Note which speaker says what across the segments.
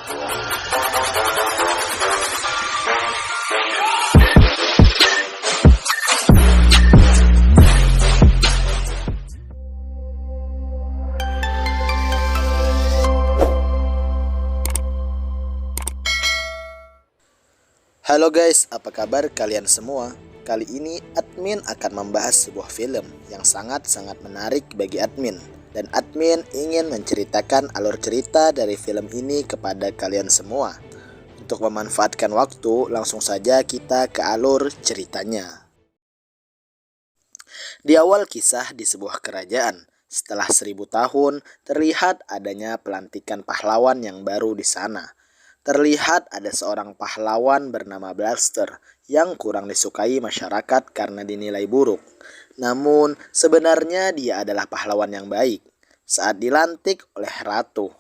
Speaker 1: Halo guys, apa kabar kalian semua? Kali ini admin akan membahas sebuah film yang sangat-sangat menarik bagi admin. Dan admin ingin menceritakan alur cerita dari film ini kepada kalian semua. Untuk memanfaatkan waktu, langsung saja kita ke alur ceritanya. Di awal kisah di sebuah kerajaan, setelah 1000 tahun, terlihat adanya pelantikan pahlawan yang baru di sana. Terlihat ada seorang pahlawan bernama Balster yang kurang disukai masyarakat karena dinilai buruk. Namun sebenarnya dia adalah pahlawan yang baik. Saat dilantik oleh Ratu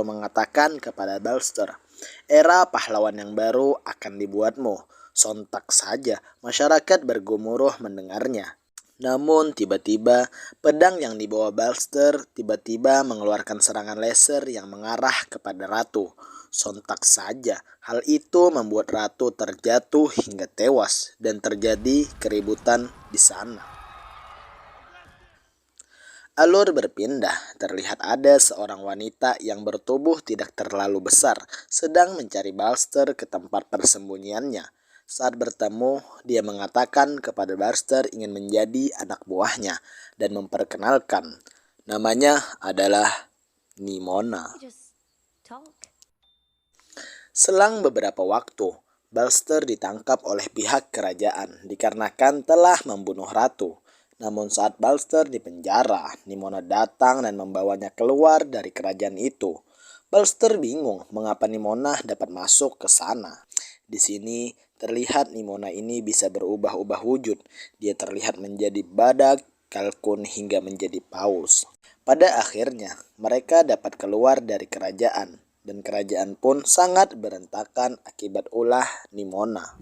Speaker 1: mengatakan kepada Balster, "Era pahlawan yang baru akan dibuatmu." Sontak saja masyarakat bergemuruh mendengarnya. Namun tiba-tiba pedang yang dibawa Balster tiba-tiba mengeluarkan serangan laser yang mengarah kepada Ratu. Sontak saja hal itu membuat Ratu terjatuh hingga tewas dan terjadi keributan di sana. Alur berpindah, terlihat ada seorang wanita yang bertubuh tidak terlalu besar sedang mencari Balster ke tempat persembunyiannya. Saat bertemu, dia mengatakan kepada Balster ingin menjadi anak buahnya dan memperkenalkan. Namanya adalah Nimona. Selang beberapa waktu, Balster ditangkap oleh pihak kerajaan dikarenakan telah membunuh ratu. Namun saat Balster dipenjara, Nimona datang dan membawanya keluar dari kerajaan itu. Balster bingung mengapa Nimona dapat masuk ke sana. Di sini terlihat Nimona ini bisa berubah-ubah wujud. Dia terlihat menjadi badak, kalkun hingga menjadi paus. Pada akhirnya, mereka dapat keluar dari kerajaan. Dan kerajaan pun sangat berantakan akibat ulah Nimona.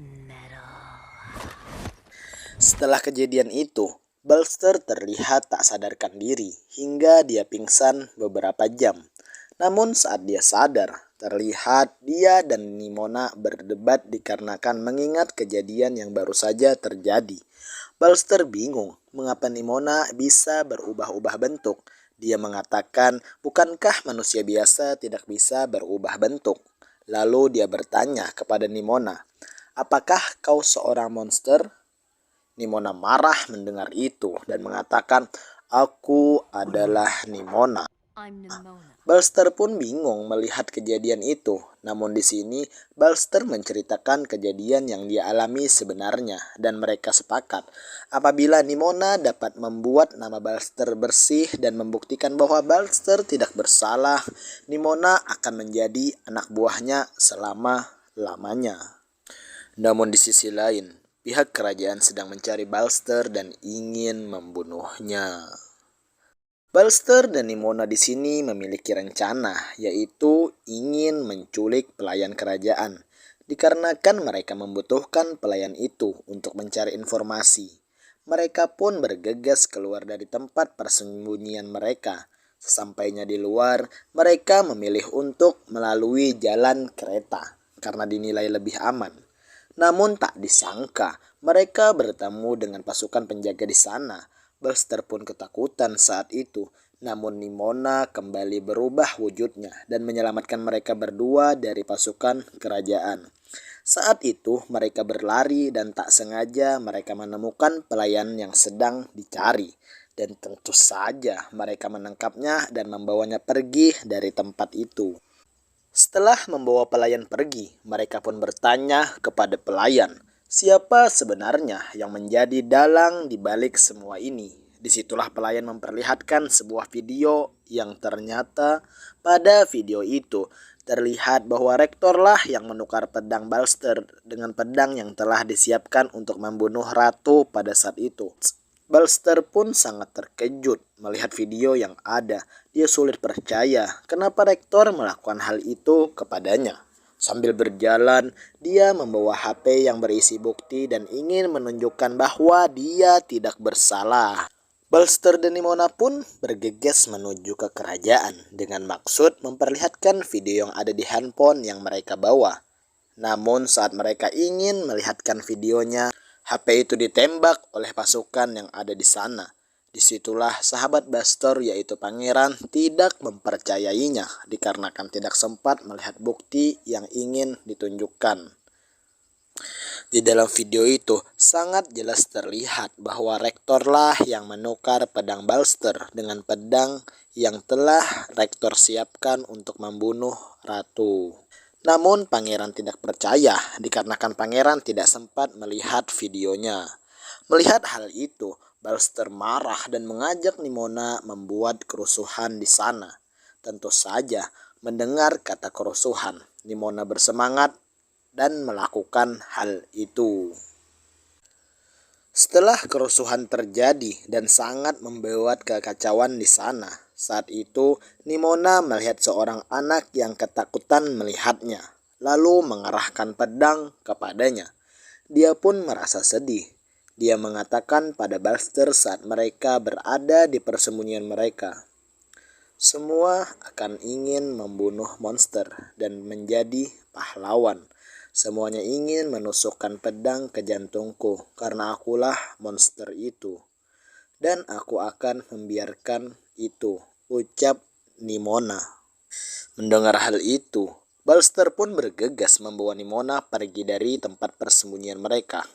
Speaker 1: Setelah kejadian itu, Balster terlihat tak sadarkan diri hingga dia pingsan beberapa jam. Namun saat dia sadar, terlihat dia dan Nimona berdebat dikarenakan mengingat kejadian yang baru saja terjadi. Balster bingung mengapa Nimona bisa berubah-ubah bentuk. Dia mengatakan, "Bukankah manusia biasa tidak bisa berubah bentuk?" Lalu dia bertanya kepada Nimona, "Apakah kau seorang monster?" Nimona marah mendengar itu dan mengatakan, "Aku adalah Nimona." Balster pun bingung melihat kejadian itu. Namun di sini Balster menceritakan kejadian yang dia alami sebenarnya dan mereka sepakat apabila Nimona dapat membuat nama Balster bersih dan membuktikan bahwa Balster tidak bersalah, Nimona akan menjadi anak buahnya selama-lamanya. Namun di sisi lain, pihak kerajaan sedang mencari Balster dan ingin membunuhnya. Balster dan Nimona di sini memiliki rencana, yaitu ingin menculik pelayan kerajaan, dikarenakan mereka membutuhkan pelayan itu untuk mencari informasi. Mereka pun bergegas keluar dari tempat persembunyian mereka. Sesampainya di luar, mereka memilih untuk melalui jalan kereta karena dinilai lebih aman. Namun tak disangka, mereka bertemu dengan pasukan penjaga di sana. Balster pun ketakutan saat itu, namun Nimona kembali berubah wujudnya dan menyelamatkan mereka berdua dari pasukan kerajaan. Saat itu mereka berlari dan tak sengaja mereka menemukan pelayan yang sedang dicari. Dan tentu saja mereka menangkapnya dan membawanya pergi dari tempat itu. Setelah membawa pelayan pergi, mereka pun bertanya kepada pelayan, siapa sebenarnya yang menjadi dalang di balik semua ini? Disitulah pelayan memperlihatkan sebuah video yang ternyata pada video itu terlihat bahwa rektorlah yang menukar pedang Balster dengan pedang yang telah disiapkan untuk membunuh ratu pada saat itu. Balster pun sangat terkejut melihat video yang ada. Dia sulit percaya kenapa rektor melakukan hal itu kepadanya. Sambil berjalan, dia membawa HP yang berisi bukti dan ingin menunjukkan bahwa dia tidak bersalah. Balster dan Nimona pun bergegas menuju ke kerajaan dengan maksud memperlihatkan video yang ada di handphone yang mereka bawa. Namun saat mereka ingin melihatkan videonya, HP itu ditembak oleh pasukan yang ada di sana. Disitulah sahabat Balster yaitu pangeran tidak mempercayainya dikarenakan tidak sempat melihat bukti yang ingin ditunjukkan. Di dalam video itu sangat jelas terlihat bahwa rektorlah yang menukar pedang Balster dengan pedang yang telah rektor siapkan untuk membunuh ratu. Namun pangeran tidak percaya dikarenakan pangeran tidak sempat melihat videonya. Melihat hal itu, Balster marah dan mengajak Nimona membuat kerusuhan di sana. Tentu saja mendengar kata kerusuhan, Nimona bersemangat dan melakukan hal itu. Setelah kerusuhan terjadi dan sangat membuat kekacauan di sana, saat itu Nimona melihat seorang anak yang ketakutan melihatnya, lalu mengarahkan pedang kepadanya. Dia pun merasa sedih. Dia mengatakan pada Balster saat mereka berada di persembunyian mereka, "Semua akan ingin membunuh monster dan menjadi pahlawan. Semuanya ingin menusukkan pedang ke jantungku karena akulah monster itu. Dan aku akan membiarkan itu," ucap Nimona. Mendengar hal itu, Balster pun bergegas membawa Nimona pergi dari tempat persembunyian mereka.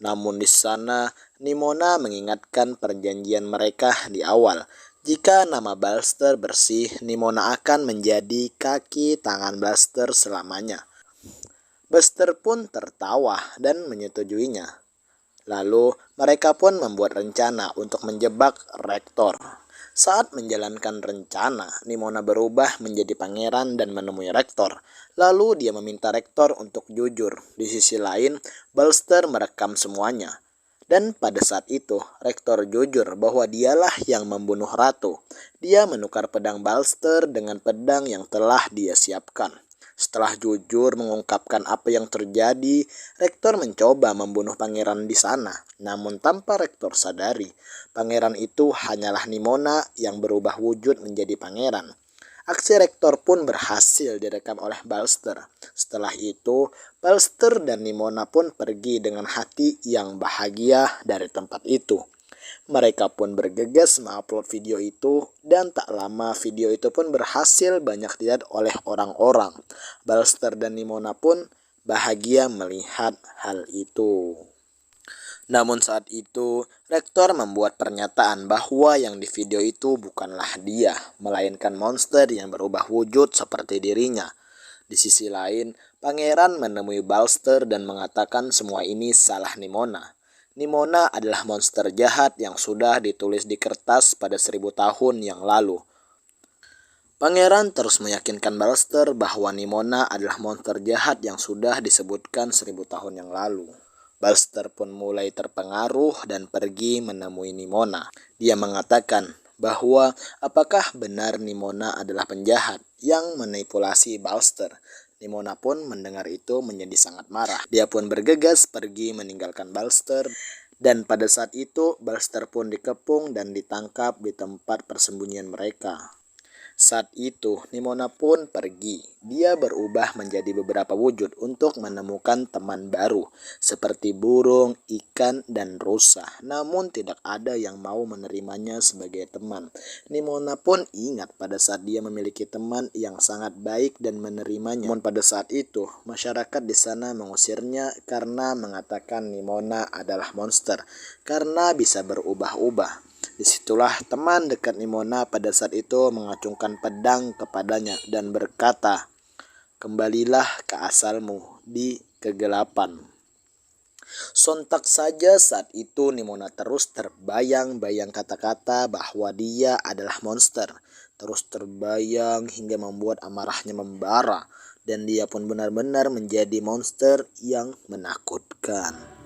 Speaker 1: Namun di sana, Nimona mengingatkan perjanjian mereka di awal. Jika nama Balster bersih, Nimona akan menjadi kaki tangan Balster selamanya. Balster pun tertawa dan menyetujuinya. Lalu mereka pun membuat rencana untuk menjebak rektor. Saat menjalankan rencana, Nimona berubah menjadi pangeran dan menemui rektor. Lalu dia meminta rektor untuk jujur. Di sisi lain, Balster merekam semuanya. Dan pada saat itu, rektor jujur bahwa dialah yang membunuh ratu. Dia menukar pedang Balster dengan pedang yang telah dia siapkan. Setelah jujur mengungkapkan apa yang terjadi, rektor mencoba membunuh pangeran di sana. Namun tanpa rektor sadari, pangeran itu hanyalah Nimona yang berubah wujud menjadi pangeran. Aksi rektor pun berhasil direkam oleh Balster. Setelah itu, Balster dan Nimona pun pergi dengan hati yang bahagia dari tempat itu. Mereka pun bergegas mengupload video itu dan tak lama video itu pun berhasil banyak dilihat oleh orang-orang. Balster dan Nimona pun bahagia melihat hal itu. Namun saat itu, rektor membuat pernyataan bahwa yang di video itu bukanlah dia, melainkan monster yang berubah wujud seperti dirinya. Di sisi lain, pangeran menemui Balster dan mengatakan semua ini salah Nimona. Nimona adalah monster jahat yang sudah ditulis di kertas pada 1000 tahun yang lalu. Pangeran terus meyakinkan Balster bahwa Nimona adalah monster jahat yang sudah disebutkan 1000 tahun yang lalu. Balster pun mulai terpengaruh dan pergi menemui Nimona. Dia mengatakan bahwa apakah benar Nimona adalah penjahat yang manipulasi Balster. Nimona pun mendengar itu menjadi sangat marah. Dia pun bergegas pergi meninggalkan Balster. Dan pada saat itu Balster pun dikepung dan ditangkap di tempat persembunyian mereka. Saat itu Nimona pun pergi. Dia berubah menjadi beberapa wujud untuk menemukan teman baru seperti burung, ikan, dan rusa. Namun tidak ada yang mau menerimanya sebagai teman. Nimona pun ingat pada saat dia memiliki teman yang sangat baik dan menerimanya. Namun pada saat itu masyarakat di sana mengusirnya karena mengatakan Nimona adalah monster karena bisa berubah-ubah. Disitulah teman dekat Nimona pada saat itu mengacungkan pedang kepadanya dan berkata, "Kembalilah ke asalmu di kegelapan." Sontak saja saat itu Nimona terus terbayang-bayang kata-kata bahwa dia adalah monster. Terus terbayang hingga membuat amarahnya membara. Dan dia pun benar-benar menjadi monster yang menakutkan.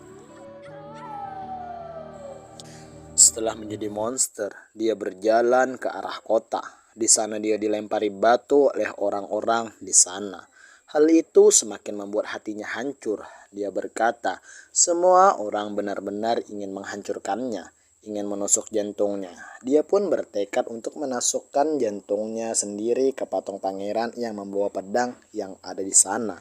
Speaker 1: Setelah menjadi monster, dia berjalan ke arah kota. Di sana dia dilempari batu oleh orang-orang di sana. Hal itu semakin membuat hatinya hancur. Dia berkata, semua orang benar-benar ingin menghancurkannya, ingin menusuk jantungnya. Dia pun bertekad untuk menusukkan jantungnya sendiri ke patung pangeran yang membawa pedang yang ada di sana.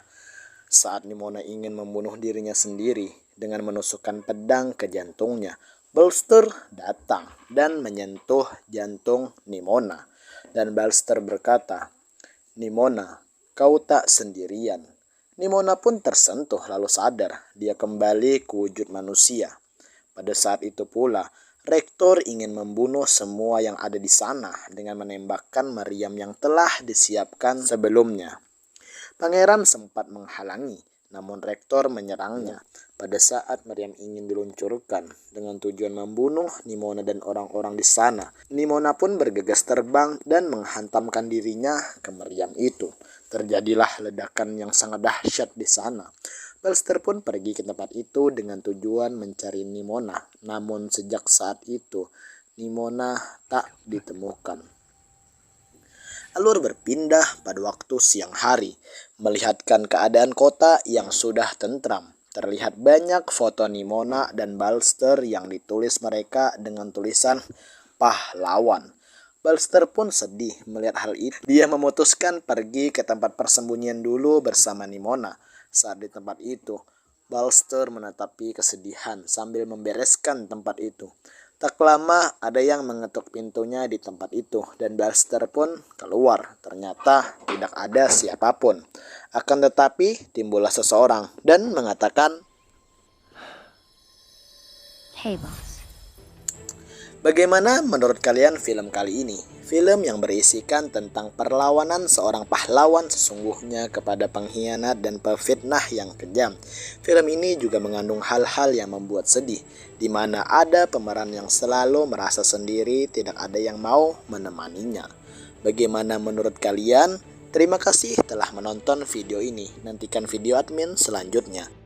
Speaker 1: Saat Nimona ingin membunuh dirinya sendiri dengan menusukkan pedang ke jantungnya, Balster datang dan menyentuh jantung Nimona. Dan Balster berkata, "Nimona, kau tak sendirian." Nimona pun tersentuh lalu sadar. Dia kembali ke wujud manusia. Pada saat itu pula, Rektor ingin membunuh semua yang ada di sana dengan menembakkan meriam yang telah disiapkan sebelumnya. Pangeran sempat menghalangi, namun Rektor menyerangnya. Pada saat meriam ingin diluncurkan dengan tujuan membunuh Nimona dan orang-orang di sana, Nimona pun bergegas terbang dan menghantamkan dirinya ke meriam itu. Terjadilah ledakan yang sangat dahsyat di sana. Balster pun pergi ke tempat itu dengan tujuan mencari Nimona. Namun sejak saat itu, Nimona tak ditemukan. Alur berpindah pada waktu siang hari, melihatkan keadaan kota yang sudah tentram. Terlihat banyak foto Nimona dan Balster yang ditulis mereka dengan tulisan pahlawan. Balster pun sedih melihat hal itu. Dia memutuskan pergi ke tempat persembunyian dulu bersama Nimona. Saat di tempat itu, Balster menatapi kesedihan sambil membereskan tempat itu. Tak lama ada yang mengetuk pintunya di tempat itu dan Balster pun keluar. Ternyata tidak ada siapapun. Akan tetapi timbullah seseorang dan mengatakan,
Speaker 2: "Hey boss."
Speaker 1: Bagaimana menurut kalian film kali ini? Film yang berisikan tentang perlawanan seorang pahlawan sesungguhnya kepada pengkhianat dan pefitnah yang kejam. Film ini juga mengandung hal-hal yang membuat sedih, di mana ada pemeran yang selalu merasa sendiri, tidak ada yang mau menemaninya. Bagaimana menurut kalian? Terima kasih telah menonton video ini. Nantikan video admin selanjutnya.